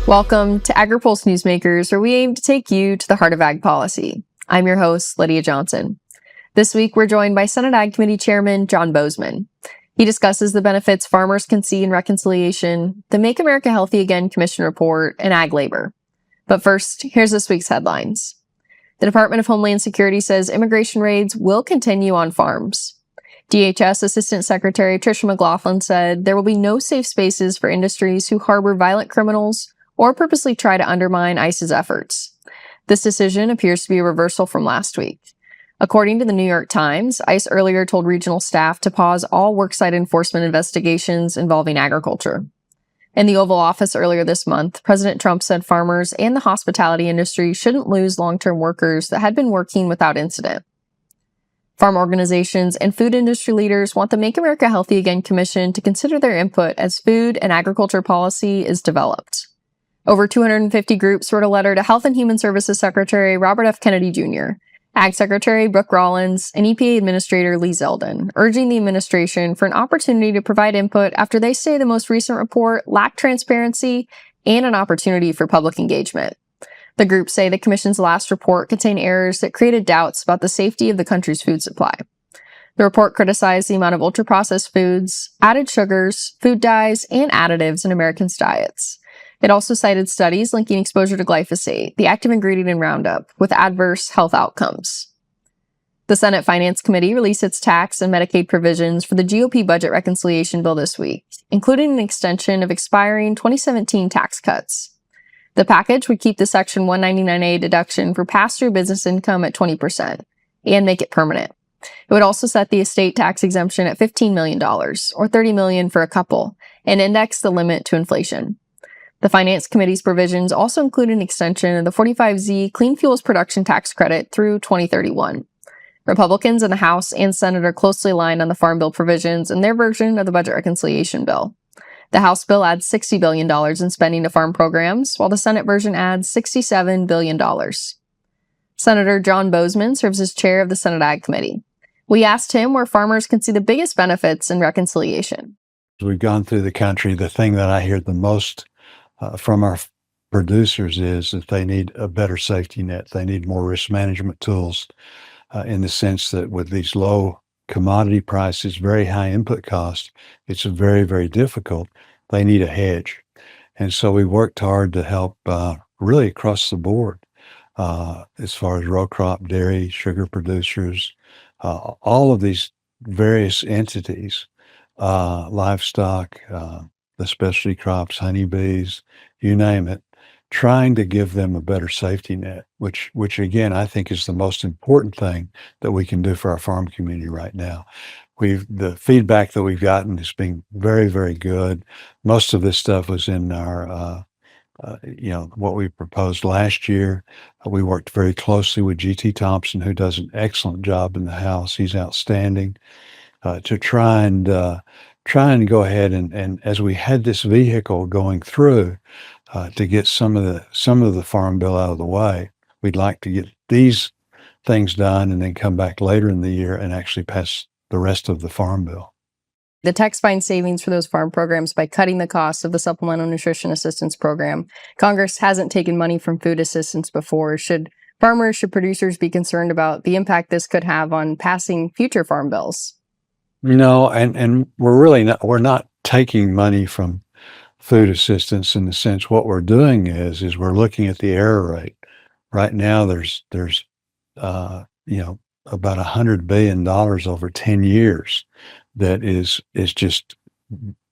Welcome to Agri-Pulse Newsmakers, where we aim to take you to the heart of ag policy. I'm your host, Lydia Johnson. This week, we're joined by Senate Ag Committee Chairman John Boozman. He discusses the benefits farmers can see in reconciliation, the Make America Healthy Again Commission Report, and ag labor. But first, here's this week's headlines. The Department of Homeland Security says immigration raids will continue on farms. DHS Assistant Secretary Tricia McLaughlin said there will be no safe spaces for industries who harbor violent criminals or purposely try to undermine ICE's efforts. This decision appears to be a reversal from last week. According to the New York Times, ICE earlier told regional staff to pause all worksite enforcement investigations involving agriculture. In the Oval Office earlier this month, President Trump said farmers and the hospitality industry shouldn't lose long-term workers that had been working without incident. Farm organizations and food industry leaders want the Make America Healthy Again Commission to consider their input as food and agriculture policy is developed. Over 250 groups wrote a letter to Health and Human Services Secretary Robert F. Kennedy Jr., Ag Secretary Brooke Rollins, and EPA Administrator Lee Zeldin, urging the administration for an opportunity to provide input after they say the most recent report lacked transparency and an opportunity for public engagement. The groups say the Commission's last report contained errors that created doubts about the safety of the country's food supply. The report criticized the amount of ultra-processed foods, added sugars, food dyes, and additives in Americans' diets. It also cited studies linking exposure to glyphosate, the active ingredient in Roundup, with adverse health outcomes. The Senate Finance Committee released its tax and Medicaid provisions for the GOP budget reconciliation bill this week, including an extension of expiring 2017 tax cuts. The package would keep the Section 199A deduction for pass-through business income at 20% and make it permanent. It would also set the estate tax exemption at $15 million, or $30 million for a couple, and index the limit to inflation. The Finance Committee's provisions also include an extension of the 45Z Clean Fuels Production Tax Credit through 2031. Republicans in the House and Senate are closely aligned on the Farm Bill provisions in their version of the budget reconciliation bill. The House bill adds $60 billion in spending to farm programs, while the Senate version adds $67 billion. Senator John Boozman serves as chair of the Senate Ag Committee. We asked him where farmers can see the biggest benefits in reconciliation. As we've gone through the country, the thing that I hear the most from our producers is that they need a better safety net. They need more risk management tools in the sense that with these low commodity prices, very high input costs, it's very, very difficult. They need a hedge. And so we worked hard to help really across the board as far as row crop, dairy, sugar producers, all of these various entities, livestock, the specialty crops, honeybees, you name it, trying to give them a better safety net, which again, I think is the most important thing that we can do for our farm community right now. The feedback that we've gotten has been very, very good. Most of this stuff was in our, what we proposed last year. We worked very closely with G.T. Thompson, who does an excellent job in the House. He's outstanding to try and go ahead and as we had this vehicle going through to get some of the Farm Bill out of the way, we'd like to get these things done and then come back later in the year and actually pass the rest of the Farm Bill. The tax finds savings for those farm programs by cutting the cost of the Supplemental Nutrition Assistance Program. Congress hasn't taken money from food assistance before. Should producers be concerned about the impact this could have on passing future farm bills? No, and we're not taking money from food assistance in the sense what we're doing is we're looking at the error rate. Right now, there's about $100 billion over 10 years that is just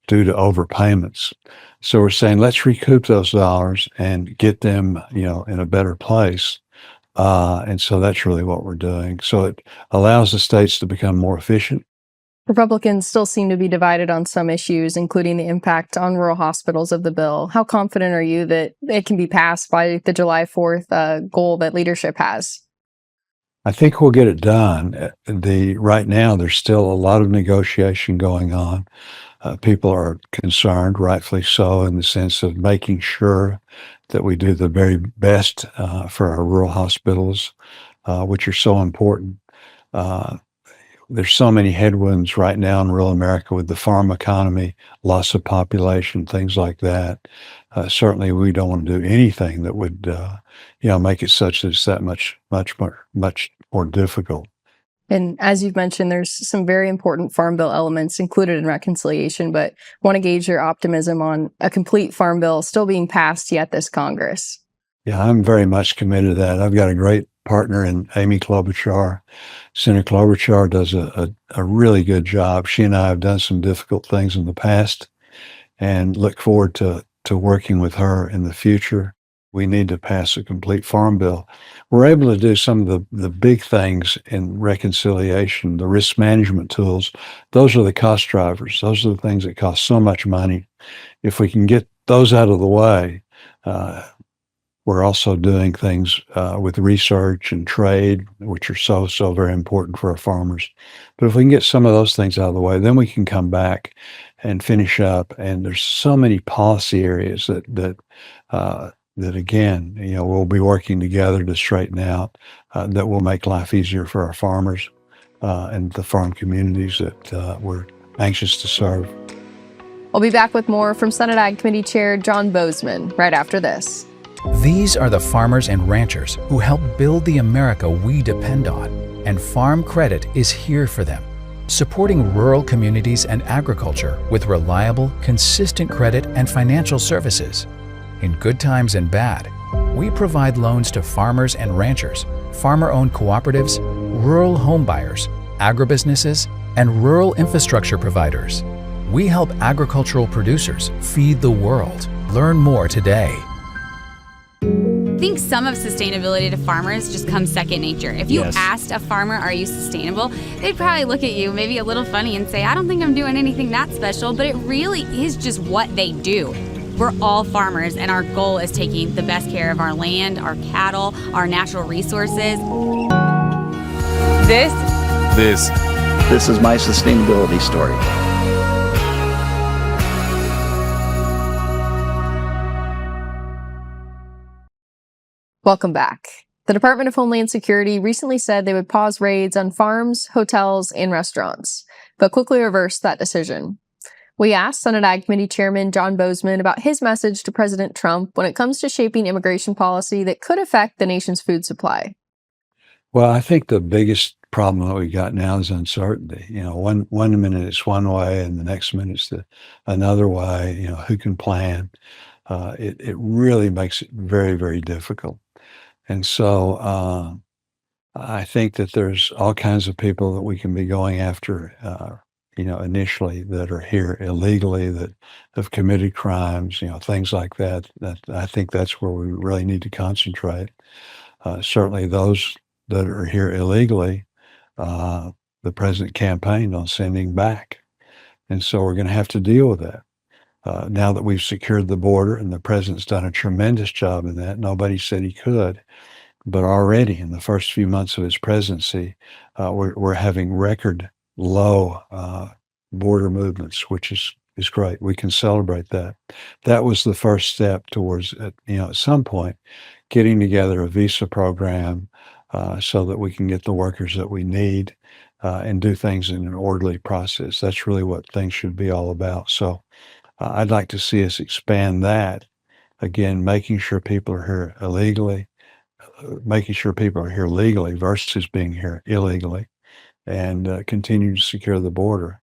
due to overpayments. So we're saying let's recoup those dollars and get them in a better place. And so that's really what we're doing. So it allows the states to become more efficient. Republicans still seem to be divided on some issues, including the impact on rural hospitals of the bill. How confident are you that it can be passed by the July 4th goal that leadership has? I think we'll get it done. Right now, there's still a lot of negotiation going on. People are concerned, rightfully so, in the sense of making sure that we do the very best for our rural hospitals, which are so important. there's so many headwinds right now in rural America with the farm economy, loss of population, things like that. Certainly, we don't want to do anything that would, make it such that it's that much more difficult. And as you've mentioned, there's some very important Farm Bill elements included in reconciliation, but want to gauge your optimism on a complete Farm Bill still being passed yet this Congress. Yeah, I'm very much committed to that. I've got a great partner in Amy Klobuchar. Senator Klobuchar does a really good job. She and I have done some difficult things in the past and look forward to working with her in the future. We need to pass a complete farm bill. We're able to do some of the big things in reconciliation, the risk management tools. Those are the cost drivers. Those are the things that cost so much money. If we can get those out of the way, we're also doing things with research and trade, which are so very important for our farmers. But if we can get some of those things out of the way, then we can come back and finish up. And there's so many policy areas that again, we'll be working together to straighten out that will make life easier for our farmers and the farm communities that we're anxious to serve. We'll be back with more from Senate Ag Committee Chair John Boozman right after this. These are the farmers and ranchers who help build the America we depend on, and Farm Credit is here for them, supporting rural communities and agriculture with reliable, consistent credit and financial services. In good times and bad, we provide loans to farmers and ranchers, farmer-owned cooperatives, rural homebuyers, agribusinesses, and rural infrastructure providers. We help agricultural producers feed the world. Learn more today. I think some of sustainability to farmers just comes second nature. If you asked a farmer, are you sustainable? They'd probably look at you maybe a little funny and say, I don't think I'm doing anything that special, but it really is just what they do. We're all farmers, and our goal is taking the best care of our land, our cattle, our natural resources. This is my sustainability story. Welcome back. The Department of Homeland Security recently said they would pause raids on farms, hotels, and restaurants, but quickly reversed that decision. We asked Senate Ag Committee Chairman John Boozman about his message to President Trump when it comes to shaping immigration policy that could affect the nation's food supply. Well, I think the biggest problem that we got now is uncertainty. One minute it's one way, and the next minute it's another way. Who can plan? It really makes it very, very difficult. And so I think that there's all kinds of people that we can be going after, initially that are here illegally, that have committed crimes, things like that. That I think that's where we really need to concentrate. Certainly those that are here illegally, the president campaigned on sending back. And so we're going to have to deal with that. Now that we've secured the border, and the president's done a tremendous job in that, nobody said he could, but already in the first few months of his presidency, we're having record low border movements, which is great. We can celebrate that. That was the first step towards, at some point, getting together a visa program so that we can get the workers that we need and do things in an orderly process. That's really what things should be all about. So I'd like to see us expand that, again, making sure people are here illegally, making sure people are here legally versus being here illegally, and continue to secure the border.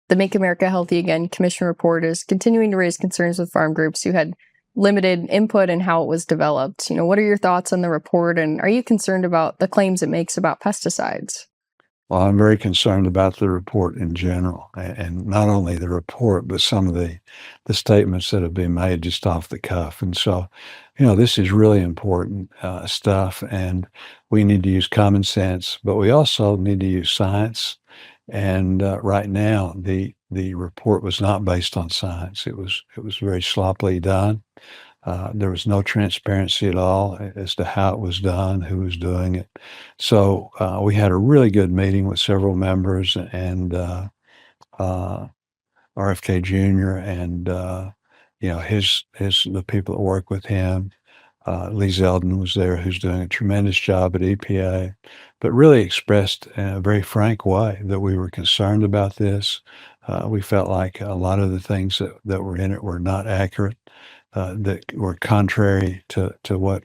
The Make America Healthy Again Commission Report is continuing to raise concerns with farm groups who had limited input in how it was developed. What are your thoughts on the report, and are you concerned about the claims it makes about pesticides? Well, I'm very concerned about the report in general, and not only the report, but some of the statements that have been made just off the cuff. And so, this is really important stuff, and we need to use common sense, but we also need to use science. And right now, the report was not based on science. It was very sloppily done. There was no transparency at all as to how it was done, who was doing it. So we had a really good meeting with several members and RFK Jr. and the people that work with him. Lee Zeldin was there, who's doing a tremendous job at EPA, but really expressed in a very frank way that we were concerned about this. We felt like a lot of the things that were in it were not accurate, that were contrary to what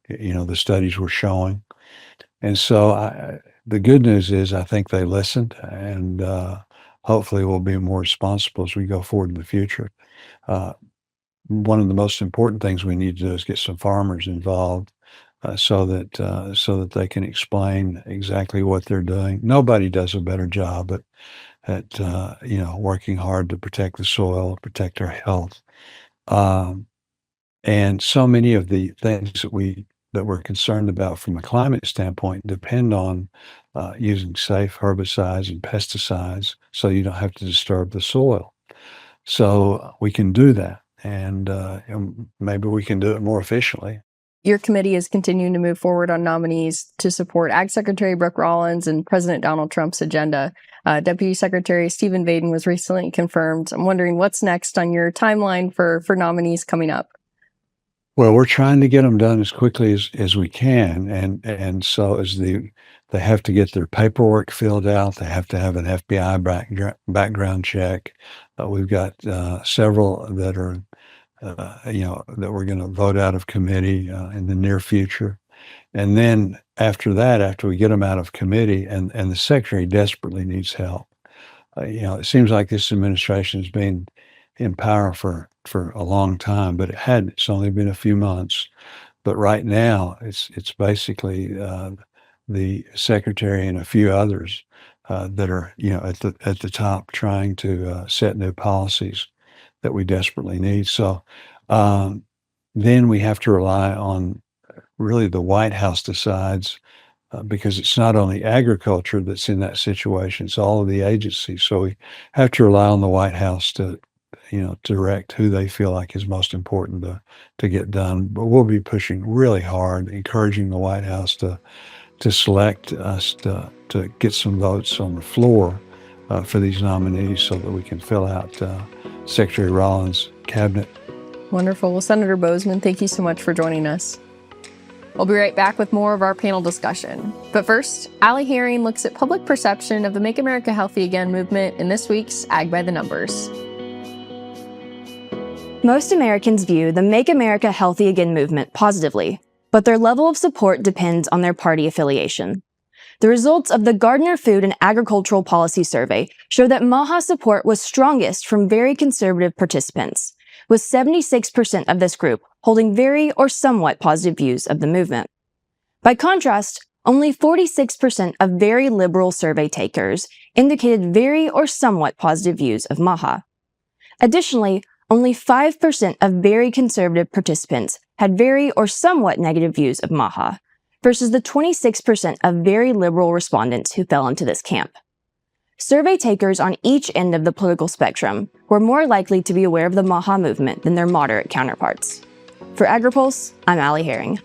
the studies were showing. And so the good news is I think they listened, and hopefully we'll be more responsible as we go forward in the future. One of the most important things we need to do is get some farmers involved so that they can explain exactly what they're doing. Nobody does a better job at working hard to protect the soil, protect our health. And so many of the things that we're concerned about from a climate standpoint depend on using safe herbicides and pesticides so you don't have to disturb the soil. So we can do that, and maybe we can do it more efficiently. Your committee is continuing to move forward on nominees to support Ag Secretary Brooke Rollins and President Donald Trump's agenda. Deputy Secretary Stephen Vaden was recently confirmed. I'm wondering what's next on your timeline for nominees coming up. Well, we're trying to get them done as quickly as we can, and so as they have to get their paperwork filled out, they have to have an FBI background check. We've got several that are that we're going to vote out of committee in the near future, and then after that, after we get them out of committee, and the secretary desperately needs help. It seems like this administration has been in power for a long time, but it's only been a few months. But right now, it's basically the secretary and a few others that are at the top trying to set new policies that we desperately need. So then we have to rely on really the White House decides because it's not only agriculture that's in that situation, it's all of the agencies. So we have to rely on the White House to direct who they feel like is most important to get done. But we'll be pushing really hard, encouraging the White House to select us to get some votes on the floor for these nominees so that we can fill out Secretary Rollins' cabinet. Wonderful. Well, Senator Boozman, thank you so much for joining us. We'll be right back with more of our panel discussion. But first, Allie Herring looks at public perception of the Make America Healthy Again movement in this week's Ag by the Numbers. Most Americans view the Make America Healthy Again movement positively, but their level of support depends on their party affiliation. The results of the Gardner Food and Agricultural Policy Survey show that MAHA support was strongest from very conservative participants, with 76% of this group holding very or somewhat positive views of the movement. By contrast, only 46% of very liberal survey takers indicated very or somewhat positive views of MAHA. Additionally, only 5% of very conservative participants had very or somewhat negative views of MAHA, versus the 26% of very liberal respondents who fell into this camp. Survey takers on each end of the political spectrum were more likely to be aware of the MAHA movement than their moderate counterparts. For Agri-Pulse, I'm Allie Herring.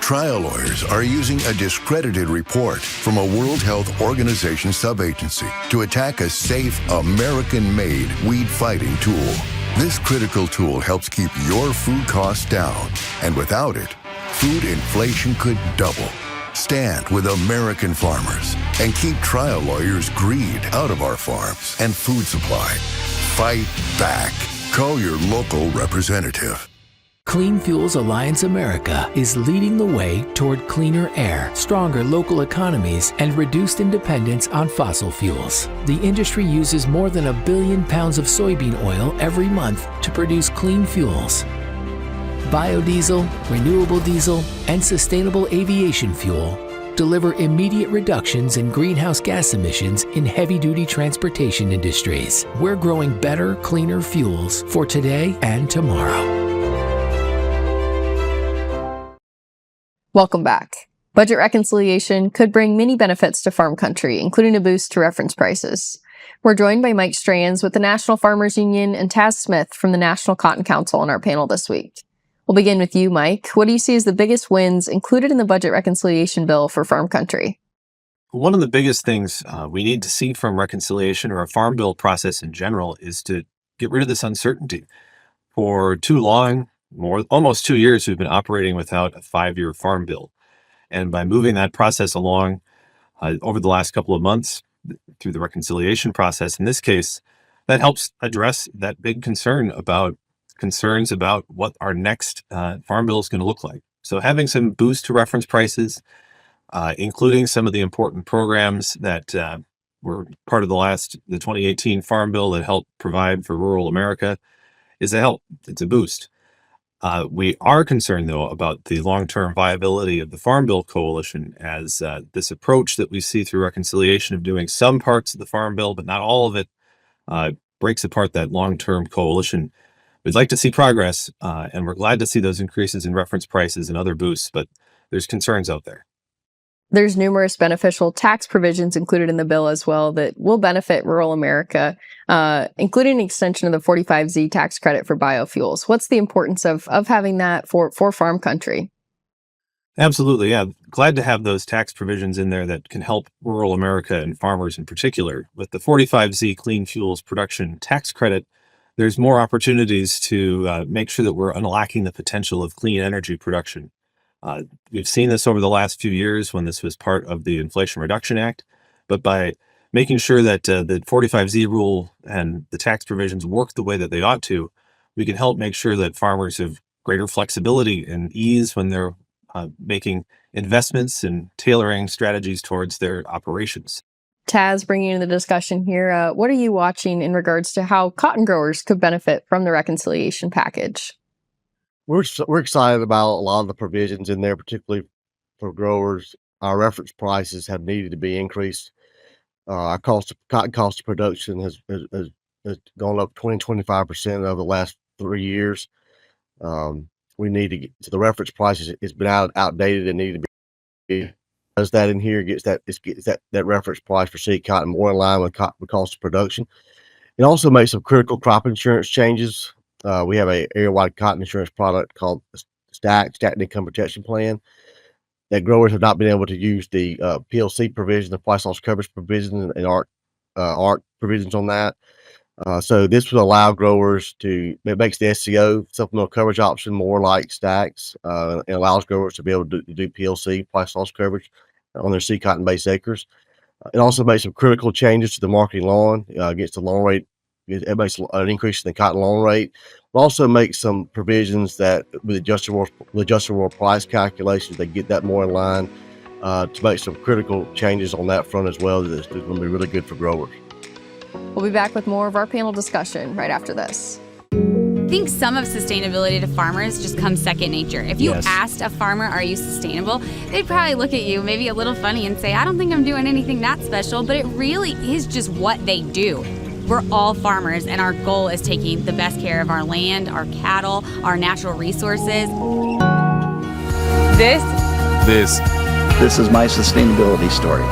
Trial lawyers are using a discredited report from a World Health Organization subagency to attack a safe, American-made weed-fighting tool. This critical tool helps keep your food costs down, and without it, food inflation could double. Stand with American farmers and keep trial lawyers' greed out of our farms and food supply. Fight back. Call your local representative. Clean Fuels Alliance America is leading the way toward cleaner air, stronger local economies, and reduced dependence on fossil fuels. The industry uses more than 1 billion pounds of soybean oil every month to produce clean fuels. Biodiesel, renewable diesel, and sustainable aviation fuel deliver immediate reductions in greenhouse gas emissions in heavy-duty transportation industries. We're growing better, cleaner fuels for today and tomorrow. Welcome back. Budget reconciliation could bring many benefits to farm country, including a boost to reference prices. We're joined by Mike Strands with the National Farmers Union and Taz Smith from the National Cotton Council on our panel this week. We'll begin with you, Mike. What do you see as the biggest wins included in the budget reconciliation bill for farm country? One of the biggest things we need to see from reconciliation or a farm bill process in general is to get rid of this uncertainty. For too long, almost 2 years, we've been operating without a 5-year farm bill. And by moving that process along over the last couple of months through the reconciliation process, in this case, that helps address that big concerns about what our next farm bill is going to look like. So having some boost to reference prices, including some of the important programs that were part of the 2018 Farm Bill that helped provide for rural America, is a help. It's a boost. We are concerned, though, about the long-term viability of the Farm Bill coalition, as this approach that we see through reconciliation of doing some parts of the Farm Bill, but not all of it, breaks apart that long-term coalition. We'd like to see progress, and we're glad to see those increases in reference prices and other boosts, but there's concerns out there. There's numerous beneficial tax provisions included in the bill as well that will benefit rural America, including an extension of the 45Z tax credit for biofuels. What's the importance of having that for farm country? Absolutely, yeah. Glad to have those tax provisions in there that can help rural America and farmers in particular. With the 45Z Clean Fuels Production Tax Credit, there's more opportunities to make sure that we're unlocking the potential of clean energy production. We've seen this over the last few years when this was part of the Inflation Reduction Act, but by making sure that the 45Z rule and the tax provisions work the way that they ought to, we can help make sure that farmers have greater flexibility and ease when they're making investments and tailoring strategies towards their operations. Taz, bringing in the discussion here, what are you watching in regards to how cotton growers could benefit from the reconciliation package? We're excited about a lot of the provisions in there, particularly for growers. Our reference prices have needed to be increased. Our cotton cost of production has gone up 25% over the last 3 years. We need to get to the reference prices. It's been outdated and needed to be. Does that in here gets that reference price for seed cotton more in line with cost of production. It also makes some critical crop insurance changes. We have a area-wide cotton insurance product called Stacked Income Protection Plan that growers have not been able to use the PLC provision, the price loss coverage provision, and ARC provisions on that. So this would allow growers it makes the SCO, supplemental coverage option, more like Stacks, and allows growers to be able to do PLC, price loss coverage, on their seed cotton-based acres. It also makes some critical changes to the marketing loan, gets the loan rate. It makes an increase in the cotton loan rate. It also makes some provisions that with adjustable price calculations, they get that more in line, to make some critical changes on that front as well. That's going to be really good for growers. We'll be back with more of our panel discussion right after this. I think some of sustainability to farmers just comes second nature. If you asked a farmer, are you sustainable? They'd probably look at you maybe a little funny and say, I don't think I'm doing anything that special, but it really is just what they do. We're all farmers, and our goal is taking the best care of our land, our cattle, our natural resources. This is my sustainability story.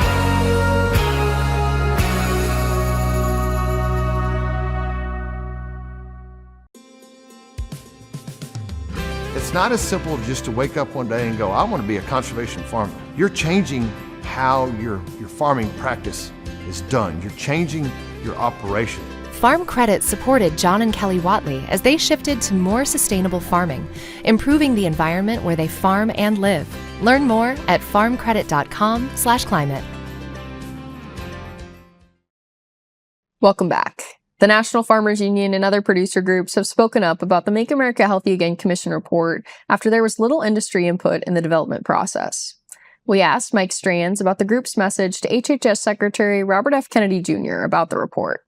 It's not as simple just to wake up one day and go, I want to be a conservation farmer. You're changing how your farming practice is done. You're changing your operation. Farm Credit supported John and Kelly Watley as they shifted to more sustainable farming, improving the environment where they farm and live. Learn more at farmcredit.com/climate. Welcome back. The National Farmers Union and other producer groups have spoken up about the Make America Healthy Again Commission report after there was little industry input in the development process. We asked Mike Strands about the group's message to HHS Secretary Robert F. Kennedy Jr. about the report.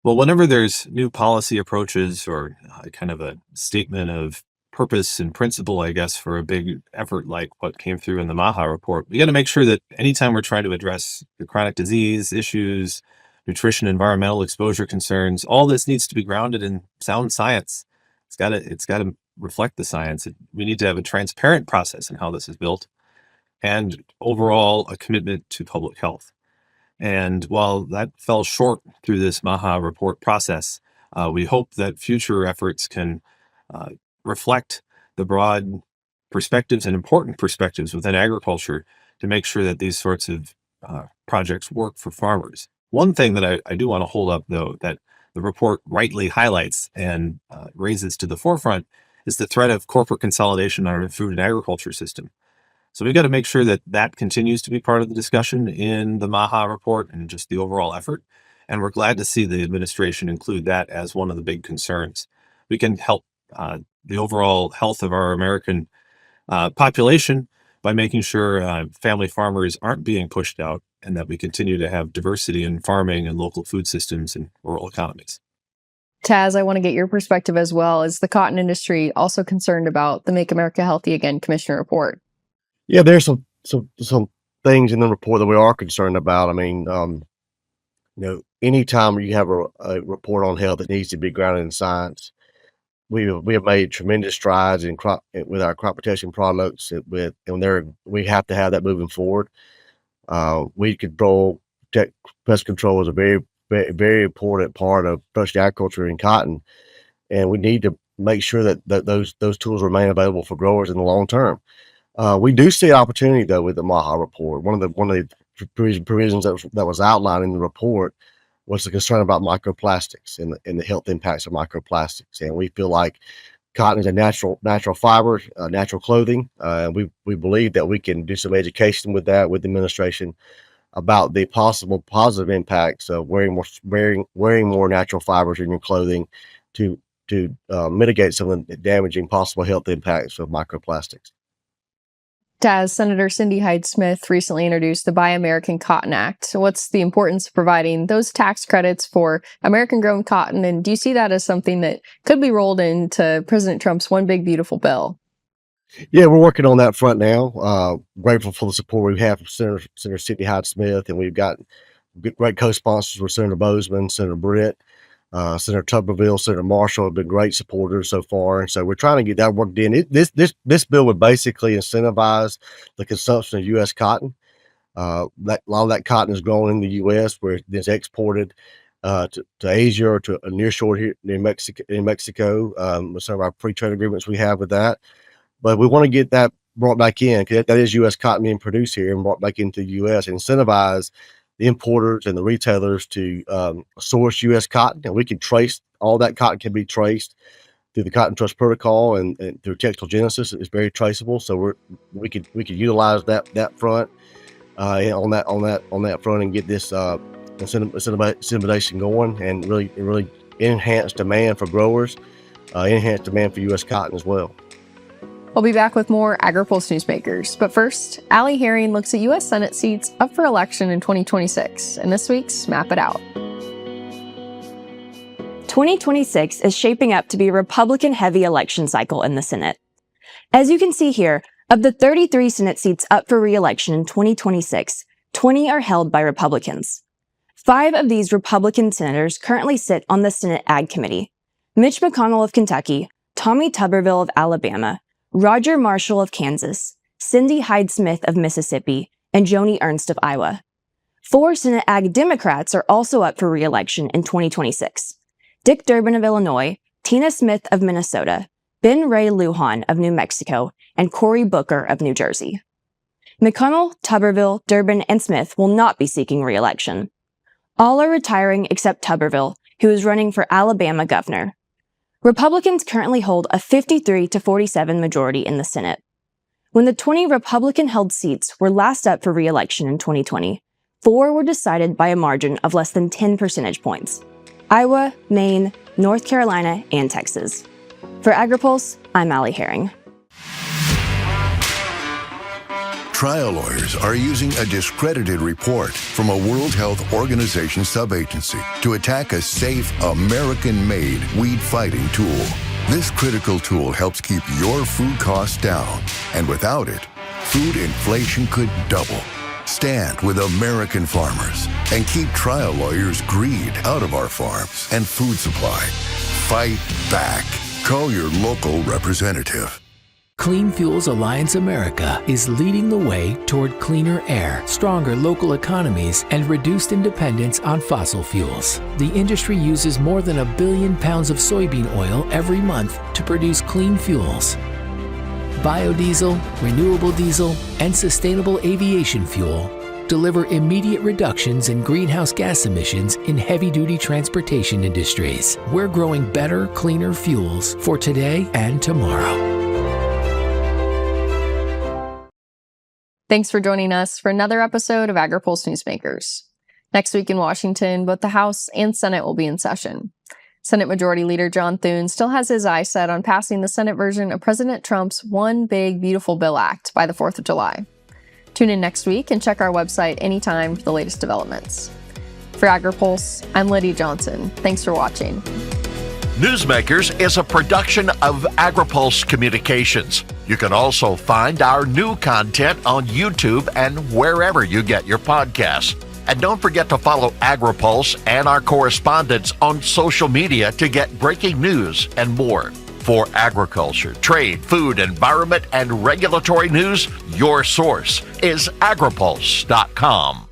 Well, whenever there's new policy approaches or kind of a statement of purpose and principle, I guess, for a big effort like what came through in the MAHA report, we got to make sure that anytime we're trying to address the chronic disease issues, nutrition, environmental exposure concerns, all this needs to be grounded in sound science. It's got to reflect the science. We need to have a transparent process in how this is built, and overall a commitment to public health. And while that fell short through this MAHA report process, we hope that future efforts can reflect the broad perspectives and important perspectives within agriculture to make sure that these sorts of projects work for farmers. One thing that I do want to hold up, though, that the report rightly highlights and raises to the forefront is the threat of corporate consolidation on our food and agriculture system. So we've got to make sure that that continues to be part of the discussion in the MAHA report and just the overall effort. And we're glad to see the administration include that as one of the big concerns. We can help the overall health of our American population by making sure family farmers aren't being pushed out and that we continue to have diversity in farming and local food systems and rural economies. Taz, I want to get your perspective as well. Is the cotton industry also concerned about the Make America Healthy Again Commission Report? Yeah, there's some things in the report that we are concerned about. I mean, anytime you have a report on health, it needs to be grounded in science. We have made tremendous strides with our crop protection products. We have to have that moving forward. Weed control, pest control is a very, very, very important part of especially agriculture and cotton, and we need to make sure that those tools remain available for growers in the long term. We do see opportunity though with the MAHA report. One of the provisions that was outlined in the report was the concern about microplastics and the health impacts of microplastics. And we feel like cotton is a natural fiber, natural clothing. We believe that we can do some education with that with the administration about the possible positive impacts of wearing more natural fibers in your clothing to mitigate some of the damaging possible health impacts of microplastics. Taz, Senator Cindy Hyde-Smith recently introduced the Buy American Cotton Act. So what's the importance of providing those tax credits for American-grown cotton, and do you see that as something that could be rolled into President Trump's One Big Beautiful Bill? Yeah, we're working on that front now. Grateful for the support we have from Senator Cindy Hyde-Smith, and we've got great co-sponsors with Senator Boozman, Senator Britt, Senator Tuberville, Senator Marshall have been great supporters so far, and so we're trying to get that worked in. This bill would basically incentivize the consumption of U.S. cotton. A lot of that cotton is grown in the U.S. where it's exported to Asia or to a nearshore here in Mexico. With some of our free trade agreements we have with that, but we want to get that brought back in because that is U.S. cotton being produced here and brought back into the U.S. and incentivize the importers and the retailers to source U.S. cotton, and we can trace all that cotton can be traced through the Cotton Trust Protocol and through textile genesis. It's very traceable, so we could utilize that front on that front and get this incentivization going and really enhance demand for growers, enhance demand for U.S. cotton as well. We'll be back with more Agri-Pulse Newsmakers. But first, Allie Herring looks at U.S. Senate seats up for election in 2026 in this week's Map It Out. 2026 is shaping up to be a Republican-heavy election cycle in the Senate. As you can see here, of the 33 Senate seats up for re-election in 2026, 20 are held by Republicans. 5 of these Republican senators currently sit on the Senate Ag Committee: Mitch McConnell of Kentucky, Tommy Tuberville of Alabama, Roger Marshall of Kansas, Cindy Hyde-Smith of Mississippi, and Joni Ernst of Iowa. 4 Senate Ag Democrats are also up for re-election in 2026: Dick Durbin of Illinois, Tina Smith of Minnesota, Ben Ray Lujan of New Mexico, and Cory Booker of New Jersey. McConnell, Tuberville, Durbin, and Smith will not be seeking re-election. All are retiring except Tuberville, who is running for Alabama governor. Republicans currently hold a 53-47 majority in the Senate. When the 20 Republican-held seats were last up for re-election in 2020, 4 were decided by a margin of less than 10 percentage points: Iowa, Maine, North Carolina, and Texas. For Agri-Pulse, I'm Allie Herring. Trial lawyers are using a discredited report from a World Health Organization subagency to attack a safe, American-made weed-fighting tool. This critical tool helps keep your food costs down, and without it, food inflation could double. Stand with American farmers and keep trial lawyers' greed out of our farms and food supply. Fight back. Call your local representative. Clean Fuels Alliance America is leading the way toward cleaner air, stronger local economies, and reduced dependence on fossil fuels. The industry uses more than 1 billion pounds of soybean oil every month to produce clean fuels. Biodiesel, renewable diesel, and sustainable aviation fuel deliver immediate reductions in greenhouse gas emissions in heavy-duty transportation industries. We're growing better, cleaner fuels for today and tomorrow. Thanks for joining us for another episode of Agri-Pulse Newsmakers. Next week in Washington, both the House and Senate will be in session. Senate Majority Leader John Thune still has his eyes set on passing the Senate version of President Trump's One Big Beautiful Bill Act by the 4th of July. Tune in next week and check our website anytime for the latest developments. For Agri-Pulse, I'm Lydia Johnson. Thanks for watching. Newsmakers is a production of Agri-Pulse Communications. You can also find our new content on YouTube and wherever you get your podcasts. And don't forget to follow Agri-Pulse and our correspondents on social media to get breaking news and more. For agriculture, trade, food, environment, and regulatory news, your source is agripulse.com.